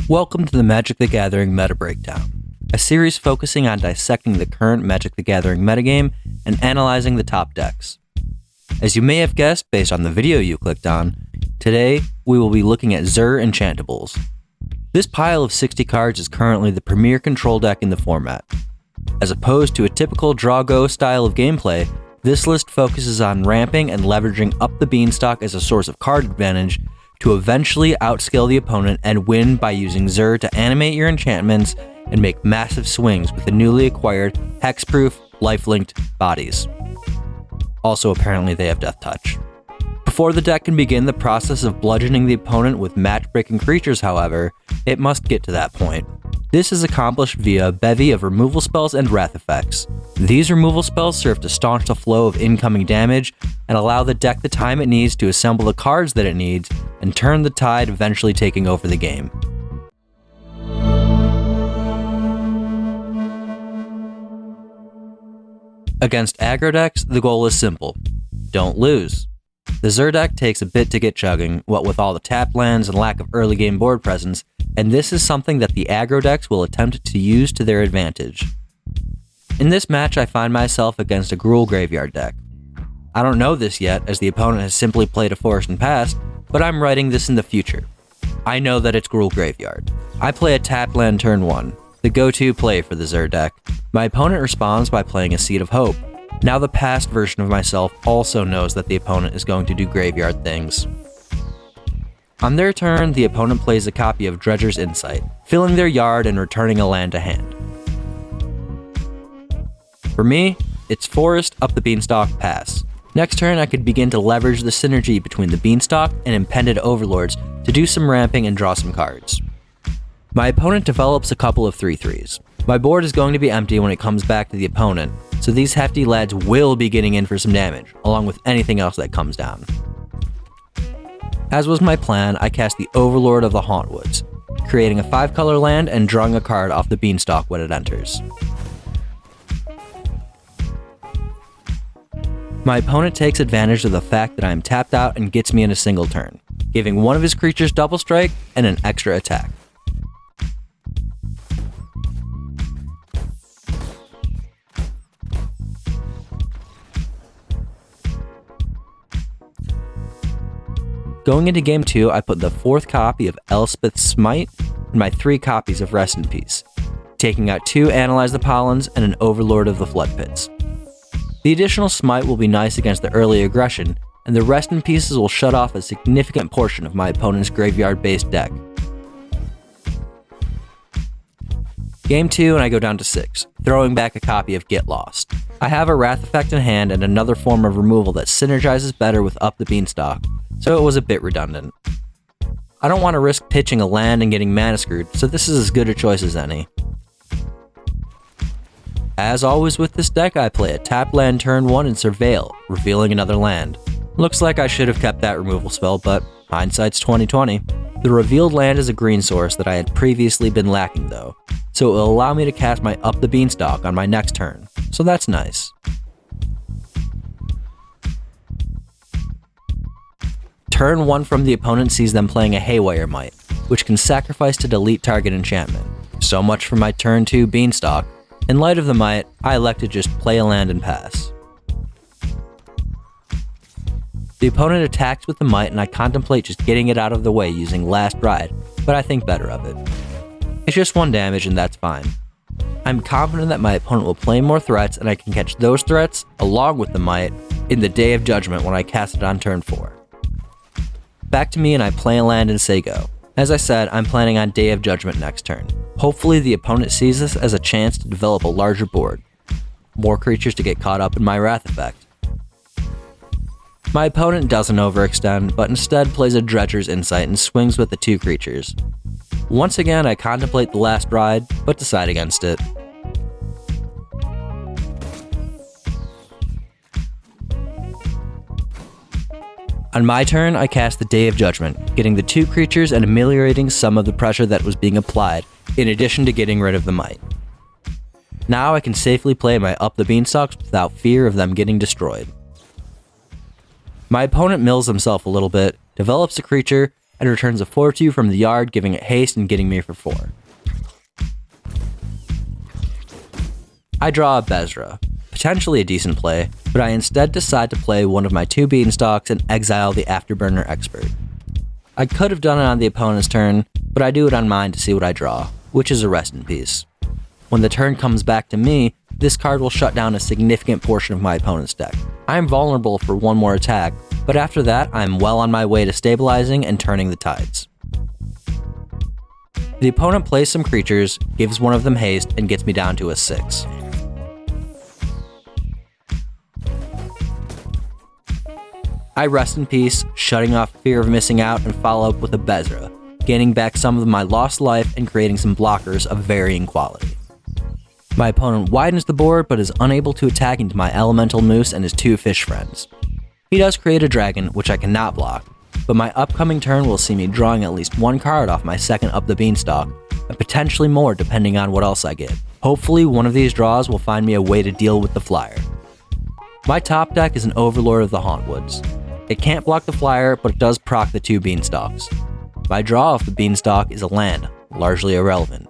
Welcome to the Magic the Gathering Meta Breakdown, a series focusing on dissecting the current Magic the Gathering metagame and analyzing the top decks. As you may have guessed based on the video you clicked on, today we will be looking at Zur Enchantables. This pile of 60 cards is currently the premier control deck in the format. As opposed to a typical draw-go style of gameplay, this list focuses on ramping and leveraging up the beanstalk as a source of card advantage to eventually outscale the opponent and win by using Zur to animate your enchantments and make massive swings with the newly acquired hexproof, life-linked bodies. Also, apparently they have Death Touch. Before the deck can begin the process of bludgeoning the opponent with match-breaking creatures, however, it must get to that point. This is accomplished via a bevy of removal spells and wrath effects. These removal spells serve to staunch the flow of incoming damage and allow the deck the time it needs to assemble the cards that it needs and turn the tide, eventually taking over the game. Against aggro decks, the goal is simple: don't lose. The Zur deck takes a bit to get chugging, what with all the tapped lands and lack of early game board presence, and this is something that the aggro decks will attempt to use to their advantage. In this match, I find myself against a Gruul Graveyard deck. I don't know this yet, as the opponent has simply played a Forest and Passed, but I'm writing this in the future. I know that it's Gruul Graveyard. I play a tapped land turn 1, the go-to play for the Zur deck. My opponent responds by playing a Seed of Hope. Now the past version of myself also knows that the opponent is going to do graveyard things. On their turn, the opponent plays a copy of Dredger's Insight, filling their yard and returning a land to hand. For me, it's Forest, up the Beanstalk, pass. Next turn, I could begin to leverage the synergy between the Beanstalk and Impended Overlords to do some ramping and draw some cards. My opponent develops a couple of 3/3s. My board is going to be empty when it comes back to the opponent, so these hefty lads will be getting in for some damage, along with anything else that comes down. As was my plan, I cast the Overlord of the Hauntwoods, creating a 5-color land and drawing a card off the Beanstalk when it enters. My opponent takes advantage of the fact that I am tapped out and gets me in a single turn, giving one of his creatures double strike and an extra attack. Going into game 2, I put the 4th copy of Elspeth's Smite and my 3 copies of Rest in Peace, taking out 2 Analyze the Pollens and an Overlord of the Flood Pits. The additional Smite will be nice against the early aggression, and the Rest in Pieces will shut off a significant portion of my opponent's graveyard-based deck. Game 2 and I go down to 6, throwing back a copy of Get Lost. I have a Wrath effect in hand and another form of removal that synergizes better with Up the Beanstalk, so it was a bit redundant. I don't want to risk pitching a land and getting mana screwed, so this is as good a choice as any. As always with this deck, I play a tap land turn 1 and Surveil, revealing another land. Looks like I should have kept that removal spell, but hindsight's 20/20. The revealed land is a green source that I had previously been lacking though, so it will allow me to cast my Up the Beanstalk on my next turn, so that's nice. Turn 1 from the opponent sees them playing a Haywire Might, which can sacrifice to delete target enchantment. So much for my turn 2 Beanstalk. In light of the Might, I elect to just play a land and pass. The opponent attacks with the Might and I contemplate just getting it out of the way using Last Ride, but I think better of it. It's just 1 damage and that's fine. I'm confident that my opponent will play more threats and I can catch those threats, along with the Might, in the Day of Judgment when I cast it on turn 4. Back to me and I play a land and say go. As I said, I'm planning on Day of Judgment next turn. Hopefully the opponent sees this as a chance to develop a larger board. More creatures to get caught up in my Wrath effect. My opponent doesn't overextend, but instead plays a Dredger's Insight and swings with the 2 creatures. Once again, I contemplate the Last Ride, but decide against it. On my turn, I cast the Day of Judgment, getting the 2 creatures and ameliorating some of the pressure that was being applied, in addition to getting rid of the Might. Now I can safely play my Up the Beanstalks without fear of them getting destroyed. My opponent mills himself a little bit, develops a creature, and returns a 4/2 from the yard, giving it haste and getting me for 4. I draw a Bezra, potentially a decent play, but I instead decide to play one of my 2 Beanstalks and exile the Afterburner Expert. I could have done it on the opponent's turn, but I do it on mine to see what I draw, which is a Rest in Peace. When the turn comes back to me, this card will shut down a significant portion of my opponent's deck. I am vulnerable for one more attack, but after that, I am well on my way to stabilizing and turning the tides. The opponent plays some creatures, gives one of them haste, and gets me down to a 6. I Rest in Peace, shutting off fear of missing out, and follow up with a Bezra, gaining back some of my lost life and creating some blockers of varying quality. My opponent widens the board but is unable to attack into my Elemental Moose and his 2 fish friends. He does create a dragon, which I cannot block, but my upcoming turn will see me drawing at least 1 card off my second Up the Beanstalk, and potentially more depending on what else I get. Hopefully one of these draws will find me a way to deal with the flyer. My top deck is an Overlord of the Hauntwoods. It can't block the flyer, but it does proc the 2 Beanstalks. My draw off the Beanstalk is a land, largely irrelevant.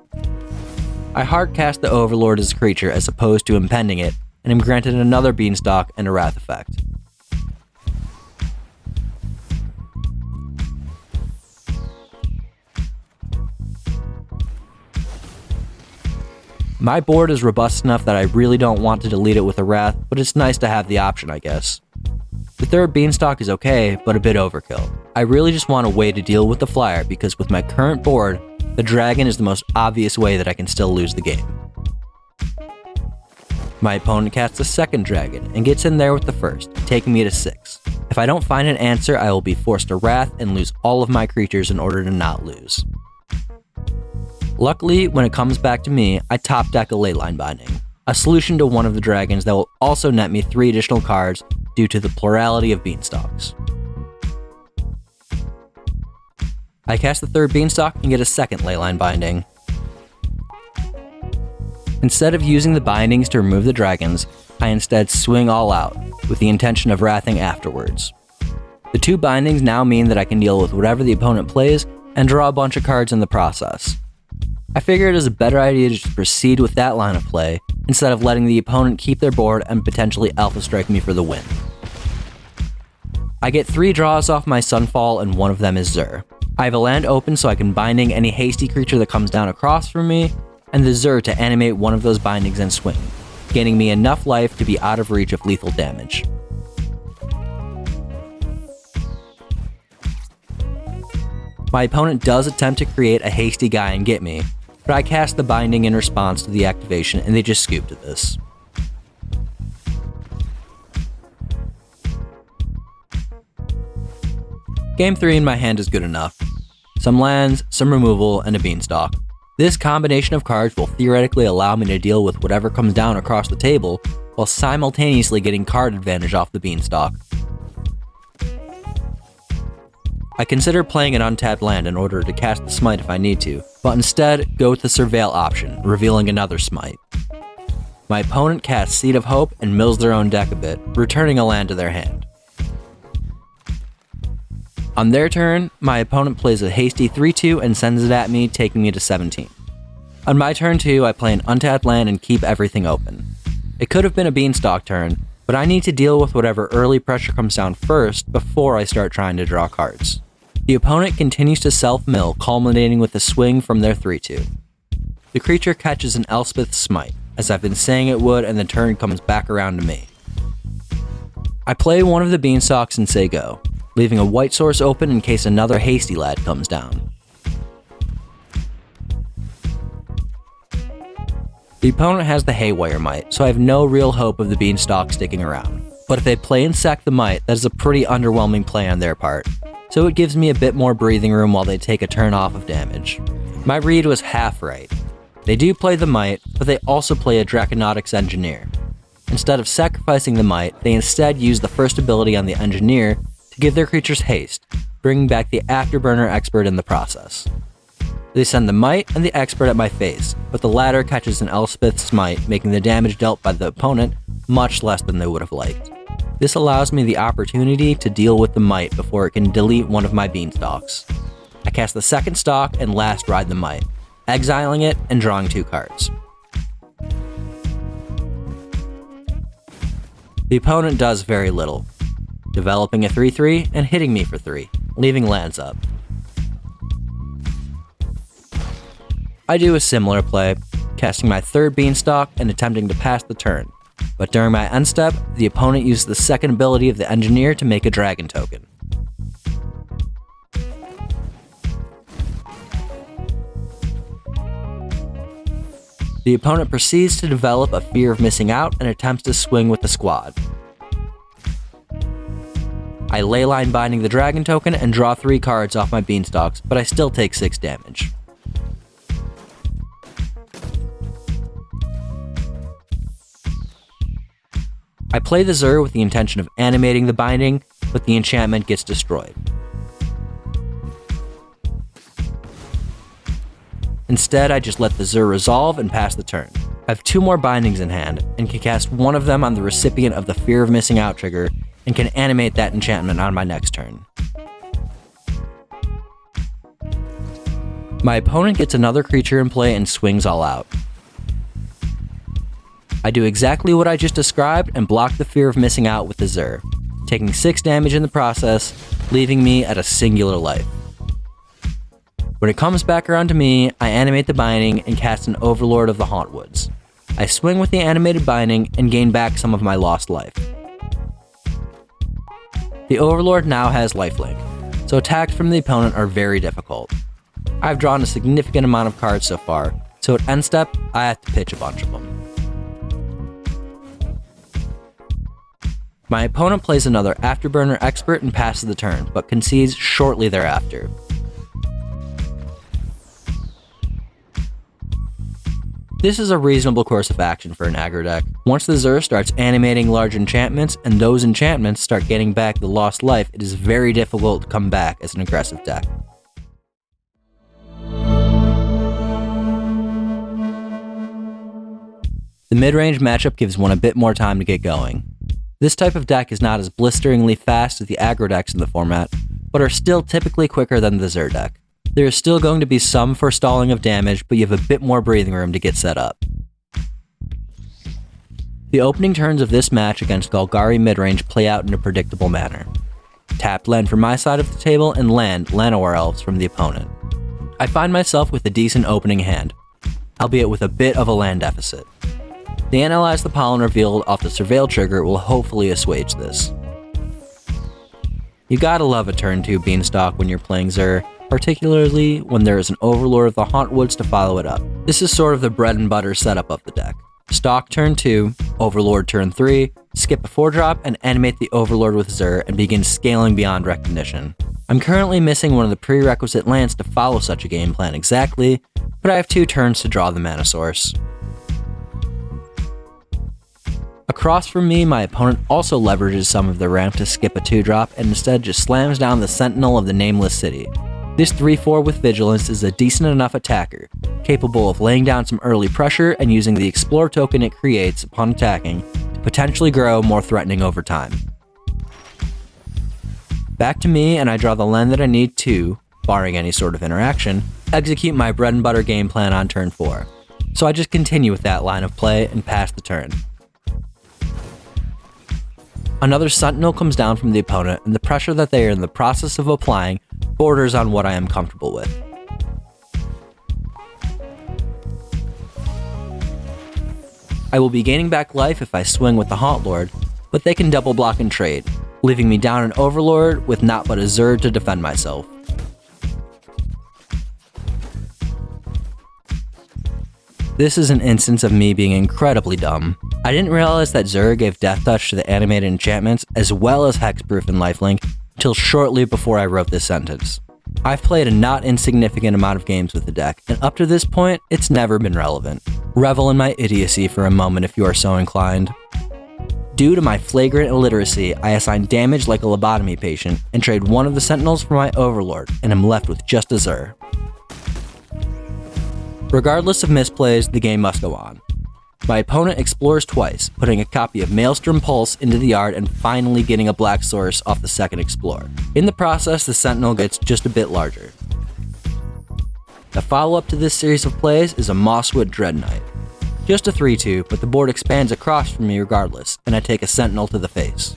I hardcast the Overlord as a creature as opposed to impending it, and am granted another Beanstalk and a Wrath effect. My board is robust enough that I really don't want to delete it with a Wrath, but it's nice to have the option, I guess. The third Beanstalk is okay, but a bit overkill. I really just want a way to deal with the flyer because with my current board, the dragon is the most obvious way that I can still lose the game. My opponent casts a second dragon and gets in there with the first, taking me to 6. If I don't find an answer, I will be forced to Wrath and lose all of my creatures in order to not lose. Luckily, when it comes back to me, I top deck a Leyline Binding, a solution to one of the dragons that will also net me 3 additional cards due to the plurality of Beanstalks. I cast the third Beanstalk and get a second Leyline Binding. Instead of using the bindings to remove the dragons, I instead swing all out, with the intention of wrathing afterwards. The 2 bindings now mean that I can deal with whatever the opponent plays and draw a bunch of cards in the process. I figure it is a better idea to just proceed with that line of play, instead of letting the opponent keep their board and potentially Alpha Strike me for the win. I get 3 draws off my Sunfall and one of them is Zur. I have a land open so I can binding any hasty creature that comes down across from me, and the Zur to animate one of those bindings and swing, gaining me enough life to be out of reach of lethal damage. My opponent does attempt to create a hasty guy and get me, but I cast the binding in response to the activation and they just scoop to this. Game 3 in my hand is good enough. Some lands, some removal, and a Beanstalk. This combination of cards will theoretically allow me to deal with whatever comes down across the table, while simultaneously getting card advantage off the Beanstalk. I consider playing an untapped land in order to cast the Smite if I need to, but instead go with the Surveil option, revealing another Smite. My opponent casts Seed of Hope and mills their own deck a bit, returning a land to their hand. On their turn, my opponent plays a hasty 3/2 and sends it at me, taking me to 17. On my turn 2, I play an untapped land and keep everything open. It could have been a Beanstalk turn, but I need to deal with whatever early pressure comes down first before I start trying to draw cards. The opponent continues to self-mill, culminating with a swing from their 3/2. The creature catches an Elspeth's Smite, as I've been saying it would, and the turn comes back around to me. I play one of the Beanstalks and say go, leaving a white source open in case another hasty lad comes down. The opponent has the Haywire Might, so I have no real hope of the Beanstalk sticking around. But if they play and sack the Might, that is a pretty underwhelming play on their part, so it gives me a bit more breathing room while they take a turn off of damage. My read was half right. They do play the Might, but they also play a Draconautics Engineer. Instead of sacrificing the Might, they instead use the first ability on the Engineer to give their creatures haste, bringing back the Afterburner Expert in the process. They send the Might and the Expert at my face, but the latter catches an Elspeth's Smite, making the damage dealt by the opponent much less than they would have liked. This allows me the opportunity to deal with the Might before it can delete one of my Beanstalks. I cast the second Stalk and last Ride the Might, exiling it and drawing 2 cards. The opponent does very little, developing a 3/3 and hitting me for 3, leaving lands up. I do a similar play, casting my third Beanstalk and attempting to pass the turn, but during my end step, the opponent used the second ability of the Engineer to make a dragon token. The opponent proceeds to develop a fear of missing out and attempts to swing with the squad. I leyline binding the dragon token and draw 3 cards off my Beanstalks, but I still take 6 damage. I play the Zur with the intention of animating the binding, but the enchantment gets destroyed. Instead, I just let the Zur resolve and pass the turn. I have 2 more bindings in hand, and can cast one of them on the recipient of the Fear of Missing Out trigger, and can animate that enchantment on my next turn. My opponent gets another creature in play and swings all out. I do exactly what I just described and block the Fear of Missing Out with the Zur, taking 6 damage in the process, leaving me at a singular life. When it comes back around to me, I animate the binding and cast an Overlord of the Hauntwoods. I swing with the animated binding and gain back some of my lost life. The Overlord now has lifelink, so attacks from the opponent are very difficult. I've drawn a significant amount of cards so far, so at end step, I have to pitch a bunch of them. My opponent plays another Afterburner Expert and passes the turn, but concedes shortly thereafter. This is a reasonable course of action for an aggro deck. Once the Zur starts animating large enchantments, and those enchantments start getting back the lost life, it is very difficult to come back as an aggressive deck. The mid-range matchup gives one a bit more time to get going. This type of deck is not as blisteringly fast as the aggro decks in the format, but are still typically quicker than the Zur deck. There is still going to be some forestalling of damage, but you have a bit more breathing room to get set up. The opening turns of this match against Golgari midrange play out in a predictable manner. Tapped land from my side of the table and land Llanowar Elves from the opponent. I find myself with a decent opening hand, albeit with a bit of a land deficit. The Analyze the Pollen revealed off the Surveil trigger will hopefully assuage this. You gotta love a turn 2 Beanstalk when you're playing Zur, particularly when there is an Overlord of the Hauntwoods to follow it up. This is sort of the bread and butter setup of the deck. Stalk turn 2, Overlord turn 3, skip a 4-drop and animate the Overlord with Zur and begin scaling beyond recognition. I'm currently missing one of the prerequisite lands to follow such a game plan exactly, but I have 2 turns to draw the mana source. Across from me, my opponent also leverages some of the ramp to skip a 2-drop and instead just slams down the Sentinel of the Nameless City. This 3/4 with Vigilance is a decent enough attacker, capable of laying down some early pressure and using the Explore token it creates upon attacking to potentially grow more threatening over time. Back to me, and I draw the land that I need to, barring any sort of interaction, execute my bread and butter game plan on turn 4. So I just continue with that line of play and pass the turn. Another Sentinel comes down from the opponent, and the pressure that they are in the process of applying borders on what I am comfortable with. I will be gaining back life if I swing with the Hauntlord, but they can double block and trade, leaving me down an Overlord with not but a Zur to defend myself. This is an instance of me being incredibly dumb. I didn't realize that Zur gave Death Touch to the animated enchantments as well as Hexproof and Lifelink until shortly before I wrote this sentence. I've played a not insignificant amount of games with the deck, and up to this point, it's never been relevant. Revel in my idiocy for a moment if you are so inclined. Due to my flagrant illiteracy, I assign damage like a lobotomy patient and trade one of the Sentinels for my Overlord, and am left with just a Zur. Regardless of misplays, the game must go on. My opponent explores twice, putting a copy of Maelstrom Pulse into the yard and finally getting a black source off the second explore. In the process, the Sentinel gets just a bit larger. The follow-up to this series of plays is a Mosswood Dread Knight. Just a 3-2, but the board expands across from me regardless, and I take a Sentinel to the face.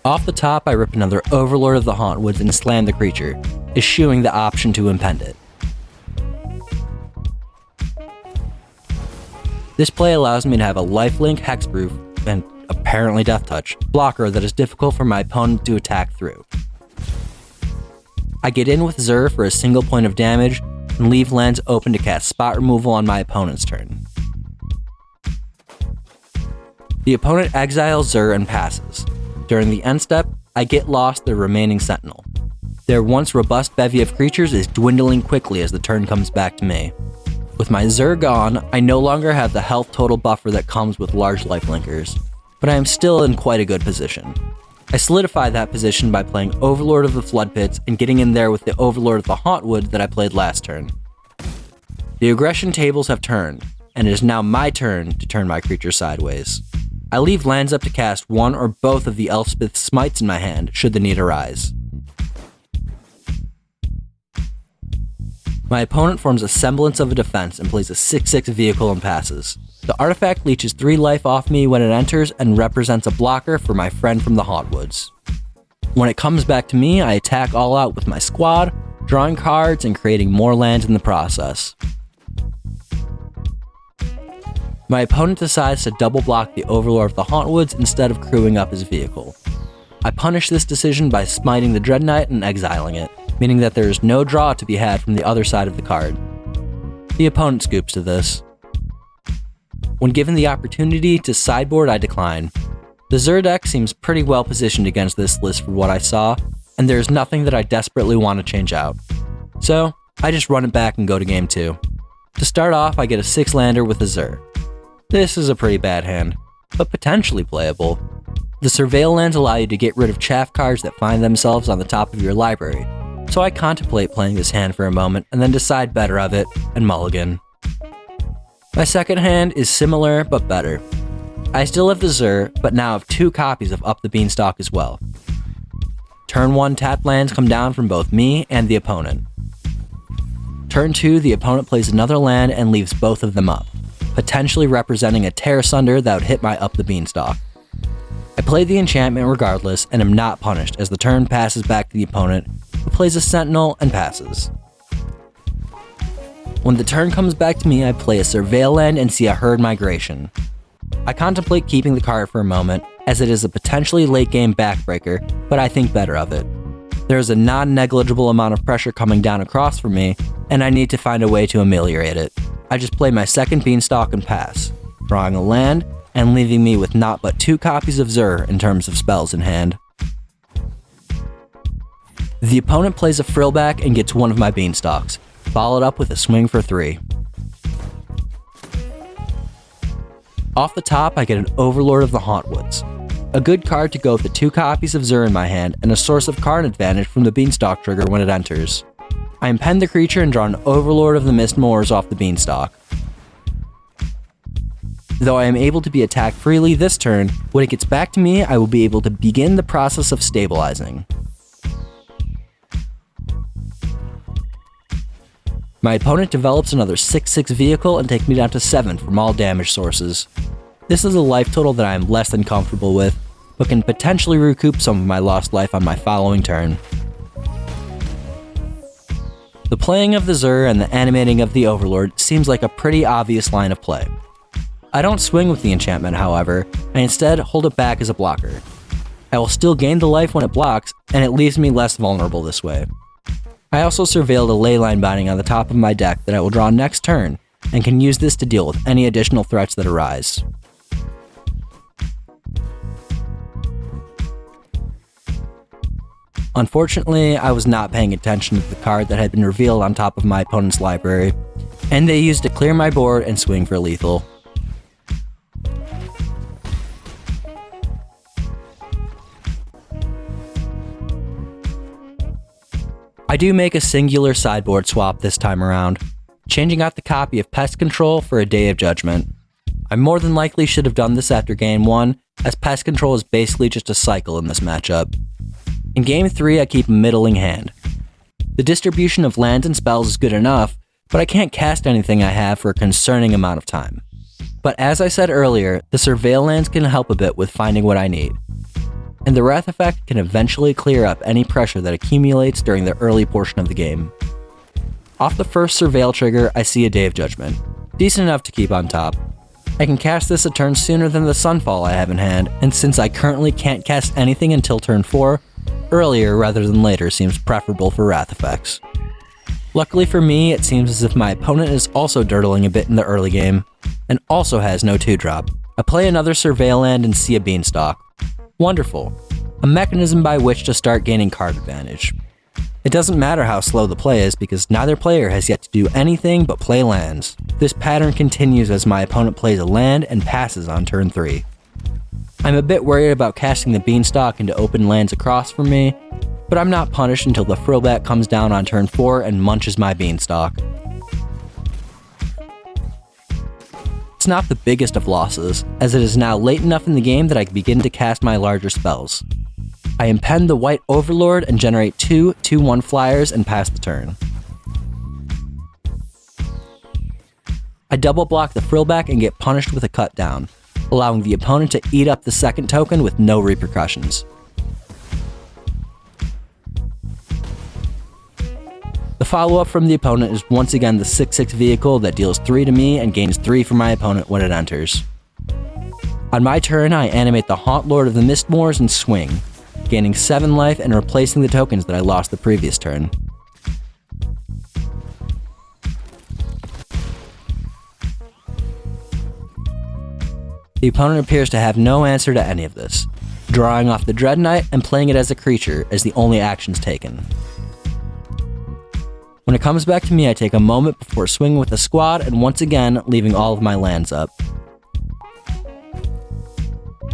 Off the top, I rip another Overlord of the Hauntwoods and slam the creature, eschewing the option to impend it. This play allows me to have a lifelink, hexproof, and apparently death touch blocker that is difficult for my opponent to attack through. I get in with Zur for a single point of damage and leave lands open to cast spot removal on my opponent's turn. The opponent exiles Zur and passes. During the end step, I get lost the remaining Sentinel. Their once robust bevy of creatures is dwindling quickly as the turn comes back to me. With my Zur gone, I no longer have the health total buffer that comes with large lifelinkers, but I am still in quite a good position. I solidify that position by playing Overlord of the Floodpits and getting in there with the Overlord of the Hauntwood that I played last turn. The aggression tables have turned, and it is now my turn to turn my creature sideways. I leave lands up to cast one or both of the Elspeth Smites in my hand should the need arise. My opponent forms a semblance of a defense and plays a 6/6 vehicle and passes. The artifact leeches 3 life off me when it enters and represents a blocker for my friend from the Hauntwoods. When it comes back to me, I attack all out with my squad, drawing cards and creating more lands in the process. My opponent decides to double block the Overlord of the Hauntwoods instead of crewing up his vehicle. I punish this decision by smiting the Dread Knight and exiling it, meaning that there is no draw to be had from the other side of the card. The opponent scoops to this. When given the opportunity to sideboard, I decline. The Zur deck seems pretty well positioned against this list for what I saw, and there is nothing that I desperately want to change out. So, I just run it back and go to game 2. To start off, I get a 6-lander with a Zur. This is a pretty bad hand, but potentially playable. The Surveil lands allow you to get rid of chaff cards that find themselves on the top of your library, so I contemplate playing this hand for a moment and then decide better of it and mulligan. My second hand is similar but better. I still have the Zur, but now have 2 copies of Up the Beanstalk as well. Turn 1 tapped lands come down from both me and the opponent. Turn 2, the opponent plays another land and leaves both of them up, potentially representing a Tear Sunder that would hit my Up the Beanstalk. I play the enchantment regardless and am not punished as the turn passes back to the opponent, who plays a Sentinel and passes. When the turn comes back to me, I play a Surveil land and see a Herd Migration. I contemplate keeping the card for a moment, as it is a potentially late game backbreaker, but I think better of it. There is a non-negligible amount of pressure coming down across from me, and I need to find a way to ameliorate it. I just play my second Beanstalk and pass, drawing a land, and leaving me with not but 2 copies of Zur in terms of spells in hand. The opponent plays a Frillback and gets one of my Beanstalks, followed up with a swing for 3. Off the top, I get an Overlord of the Hauntwoods, a good card to go with the 2 copies of Zur in my hand and a source of card advantage from the Beanstalk trigger when it enters. I impend the creature and draw an Overlord of the Mistmoors off the Beanstalk. Though I am able to be attacked freely this turn, when it gets back to me, I will be able to begin the process of stabilizing. My opponent develops another 6/6 vehicle and takes me down to 7 from all damage sources. This is a life total that I am less than comfortable with, but can potentially recoup some of my lost life on my following turn. The playing of the Zur and the animating of the Overlord seems like a pretty obvious line of play. I don't swing with the enchantment, however, and instead hold it back as a blocker. I will still gain the life when it blocks, and it leaves me less vulnerable this way. I also surveilled a Leyline Binding on the top of my deck that I will draw next turn, and can use this to deal with any additional threats that arise. Unfortunately, I was not paying attention to the card that had been revealed on top of my opponent's library, and they used to clear my board and swing for lethal. I do make a singular sideboard swap this time around, changing out the copy of Pest Control for a Day of Judgment. I more than likely should have done this after game 1, as Pest Control is basically just a cycle in this matchup. In game 3, I keep a middling hand. The distribution of lands and spells is good enough, but I can't cast anything I have for a concerning amount of time. But as I said earlier, the Surveil lands can help a bit with finding what I need. And the Wrath effect can eventually clear up any pressure that accumulates during the early portion of the game. Off the first Surveil trigger, I see a Day of Judgment. Decent enough to keep on top. I can cast this a turn sooner than the Sunfall I have in hand, and since I currently can't cast anything until turn 4, earlier rather than later seems preferable for Wrath effects. Luckily for me, it seems as if my opponent is also dirtling a bit in the early game, and also has no 2-drop. I play another Surveil land and see a Beanstalk. Wonderful. A mechanism by which to start gaining card advantage. It doesn't matter how slow the play is because neither player has yet to do anything but play lands. This pattern continues as my opponent plays a land and passes on turn 3. I'm a bit worried about casting the Beanstalk into open lands across from me, but I'm not punished until the Frillback comes down on turn 4 and munches my Beanstalk. It's not the biggest of losses, as it is now late enough in the game that I can begin to cast my larger spells. I impend the White Overlord and generate 2 2/1 flyers and pass the turn. I double block the Frillback and get punished with a cut down, allowing the opponent to eat up the second token with no repercussions. The follow-up from the opponent is once again the 6/6 vehicle that deals 3 to me and gains 3 for my opponent when it enters. On my turn, I animate the Haunt Lord of the Mistmoors and swing, gaining 7 life and replacing the tokens that I lost the previous turn. The opponent appears to have no answer to any of this, drawing off the Dread Knight and playing it as a creature as the only actions taken. When it comes back to me, I take a moment before swinging with the squad and once again leaving all of my lands up.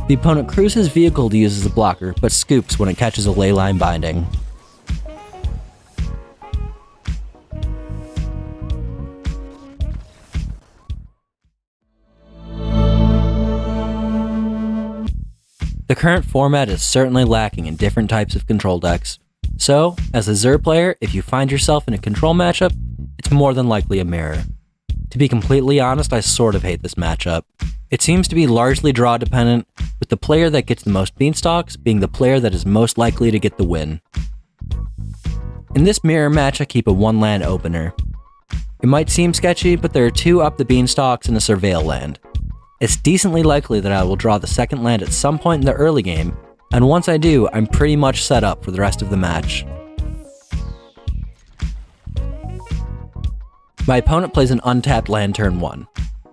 The opponent crews his vehicle to use as a blocker, but scoops when it catches a Leyline Binding. The current format is certainly lacking in different types of control decks. So, as a Zur player, if you find yourself in a control matchup, it's more than likely a mirror. To be completely honest, I sort of hate this matchup. It seems to be largely draw dependent, with the player that gets the most Beanstalks being the player that is most likely to get the win. In this mirror match, I keep a 1-land opener. It might seem sketchy, but there are 2 up the Beanstalks and a Surveil land. It's decently likely that I will draw the second land at some point in the early game, and once I do, I'm pretty much set up for the rest of the match. My opponent plays an untapped land turn 1.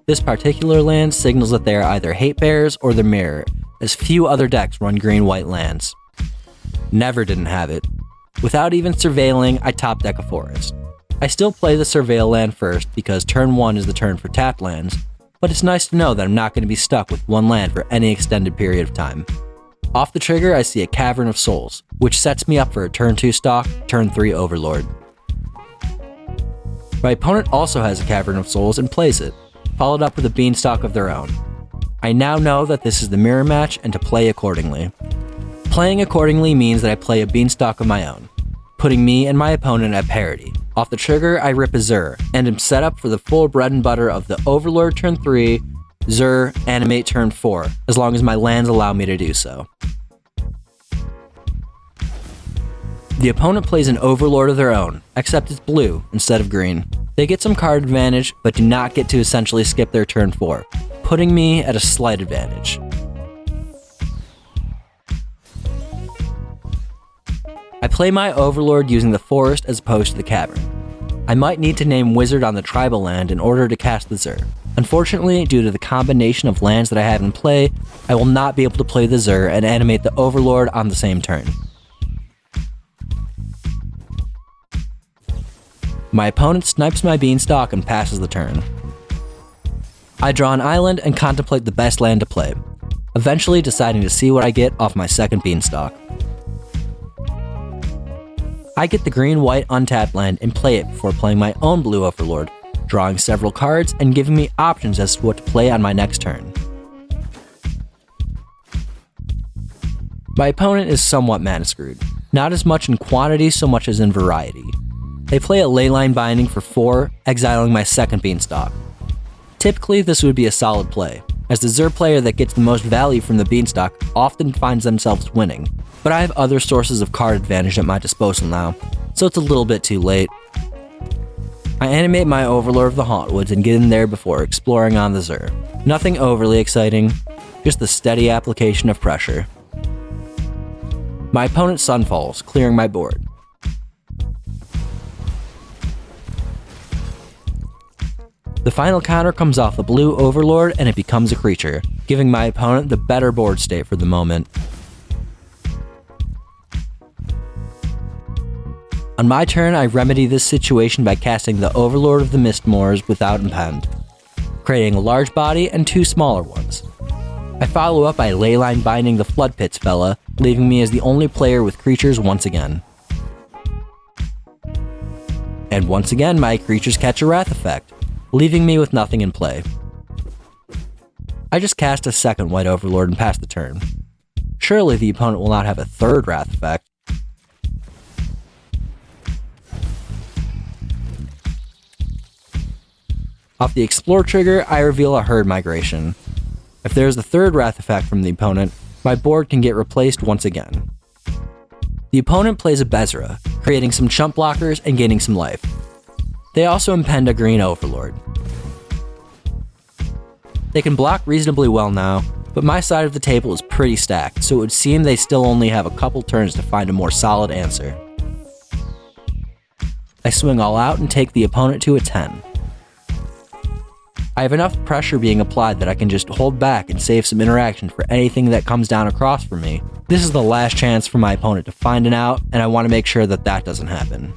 This particular land signals that they are either hate bears or the mirror, as few other decks run green-white lands. Never didn't have it. Without even surveilling, I top deck a forest. I still play the Surveil land first because turn 1 is the turn for tapped lands, but it's nice to know that I'm not going to be stuck with 1 land for any extended period of time. Off the trigger, I see a Cavern of Souls, which sets me up for a turn 2 stalk, turn 3 Overlord. My opponent also has a Cavern of Souls and plays it, followed up with a Beanstalk of their own. I now know that this is the mirror match and to play accordingly. Playing accordingly means that I play a Beanstalk of my own, putting me and my opponent at parity. Off the trigger, I rip a Zur, and am set up for the full bread and butter of the Overlord turn 3, Zur, animate turn 4, as long as my lands allow me to do so. The opponent plays an Overlord of their own, except it's blue instead of green. They get some card advantage, but do not get to essentially skip their turn 4, putting me at a slight advantage. I play my Overlord using the forest as opposed to the cavern. I might need to name Wizard on the tribal land in order to cast the Zur. Unfortunately, due to the combination of lands that I have in play, I will not be able to play the Zur and animate the Overlord on the same turn. My opponent snipes my Beanstalk and passes the turn. I draw an island and contemplate the best land to play, eventually deciding to see what I get off my second Beanstalk. I get the green-white untapped land and play it before playing my own blue Overlord, drawing several cards and giving me options as to what to play on my next turn. My opponent is somewhat mana screwed, not as much in quantity so much as in variety. They play a Leyline Binding for 4, exiling my second Beanstalk. Typically, this would be a solid play, as the Zur player that gets the most value from the Beanstalk often finds themselves winning, but I have other sources of card advantage at my disposal now, so it's a little bit too late. I animate my Overlord of the Hauntwoods and get in there before exploring on the Zur. Nothing overly exciting, just the steady application of pressure. My opponent's Sun falls, clearing my board. The final counter comes off the blue Overlord and it becomes a creature, giving my opponent the better board state for the moment. On my turn, I remedy this situation by casting the Overlord of the Mistmoors without impend, creating a large body and 2 smaller ones. I follow up by Leyline Binding the Flood Pits fella, leaving me as the only player with creatures once again. And once again, my creatures catch a Wrath effect, leaving me with nothing in play. I just cast a second White Overlord and pass the turn. Surely the opponent will not have a third Wrath effect. Off the Explore trigger, I reveal a Herd Migration. If there is a third Wrath effect from the opponent, my board can get replaced once again. The opponent plays a Bezra, creating some chump blockers and gaining some life. They also impend a green Overlord. They can block reasonably well now, but my side of the table is pretty stacked, so it would seem they still only have a couple turns to find a more solid answer. I swing all out and take the opponent to a 10. I have enough pressure being applied that I can just hold back and save some interaction for anything that comes down across from me. This is the last chance for my opponent to find an out, and I want to make sure that that doesn't happen.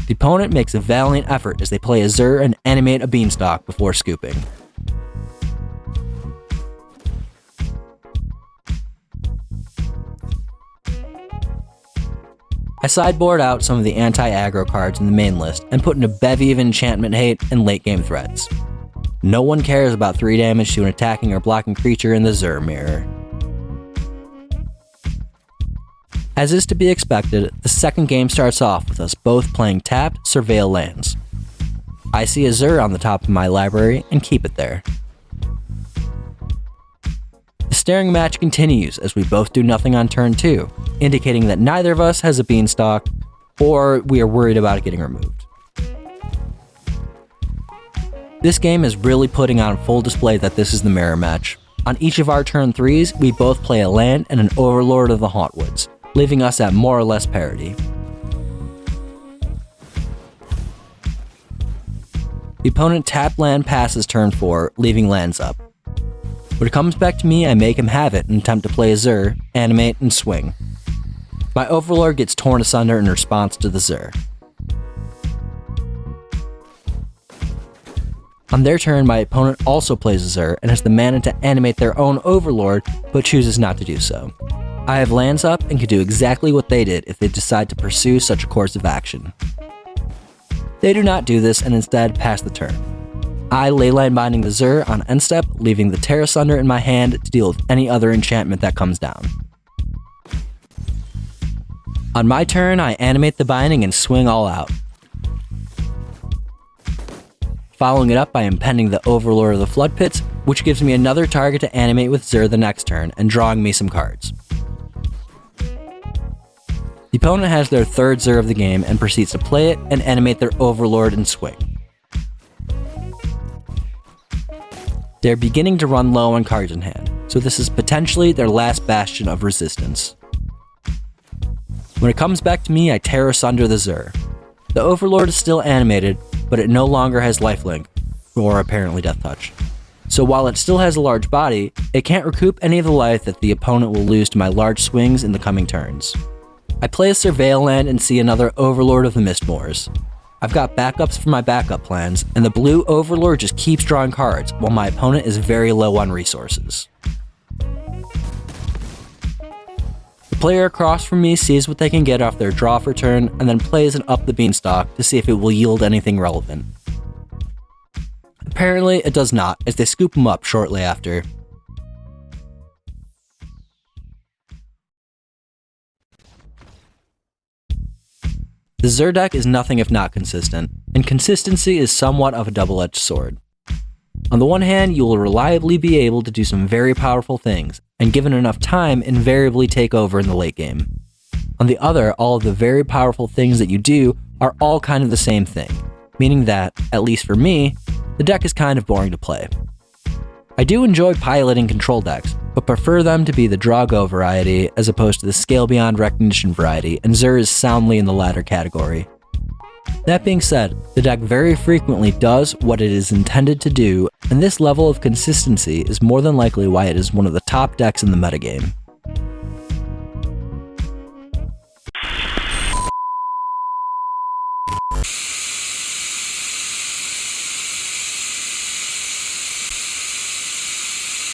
The opponent makes a valiant effort as they play a Zur and animate a Beanstalk before scooping. I sideboard out some of the anti-aggro cards in the main list and put in a bevy of enchantment hate and late game threats. No one cares about 3 damage to an attacking or blocking creature in the Zur mirror. As is to be expected, the second game starts off with us both playing tapped Surveil lands. I see a Zur on the top of my library and keep it there. The staring match continues as we both do nothing on turn 2, indicating that neither of us has a Beanstalk, or we are worried about it getting removed. This game is really putting on full display that this is the mirror match. On each of our turn 3s, we both play a land and an Overlord of the Hauntwoods, leaving us at more or less parity. The opponent tapped land passes turn 4, leaving lands up. When it comes back to me, I make him have it and attempt to play a Zur, animate, and swing. My Overlord gets torn asunder in response to the Zur. On their turn, my opponent also plays a Zur and has the mana to animate their own Overlord, but chooses not to do so. I have lands up and can do exactly what they did if they decide to pursue such a course of action. They do not do this and instead pass the turn. I Leyline Binding the Zur on end step, leaving the Tear Asunder in my hand to deal with any other enchantment that comes down. On my turn, I animate the binding and swing all out. Following it up by impending the Overlord of the Flood Pits, which gives me another target to animate with Zur the next turn and drawing me some cards. The opponent has their third Zur of the game and proceeds to play it and animate their Overlord and swing. They're beginning to run low on cards in hand, so this is potentially their last bastion of resistance. When it comes back to me, I tear asunder the Zur. The Overlord is still animated, but it no longer has lifelink, or apparently Death Touch. So while it still has a large body, it can't recoup any of the life that the opponent will lose to my large swings in the coming turns. I play a Surveil land and see another Overlord of the Mistmoors. I've got backups for my backup plans, and the blue Overlord just keeps drawing cards while my opponent is very low on resources. The player across from me sees what they can get off their draw for turn and then plays an Up the Beanstalk to see if it will yield anything relevant. Apparently it does not, as they scoop him up shortly after. The Zur deck is nothing if not consistent, and consistency is somewhat of a double-edged sword. On the one hand, you will reliably be able to do some very powerful things, and given enough time, invariably take over in the late game. On the other, all of the very powerful things that you do are all kind of the same thing, meaning that, at least for me, the deck is kind of boring to play. I do enjoy piloting control decks, but prefer them to be the draw-go variety as opposed to the scale beyond recognition variety, and Zur is soundly in the latter category. That being said, the deck very frequently does what it is intended to do, and this level of consistency is more than likely why it is one of the top decks in the metagame.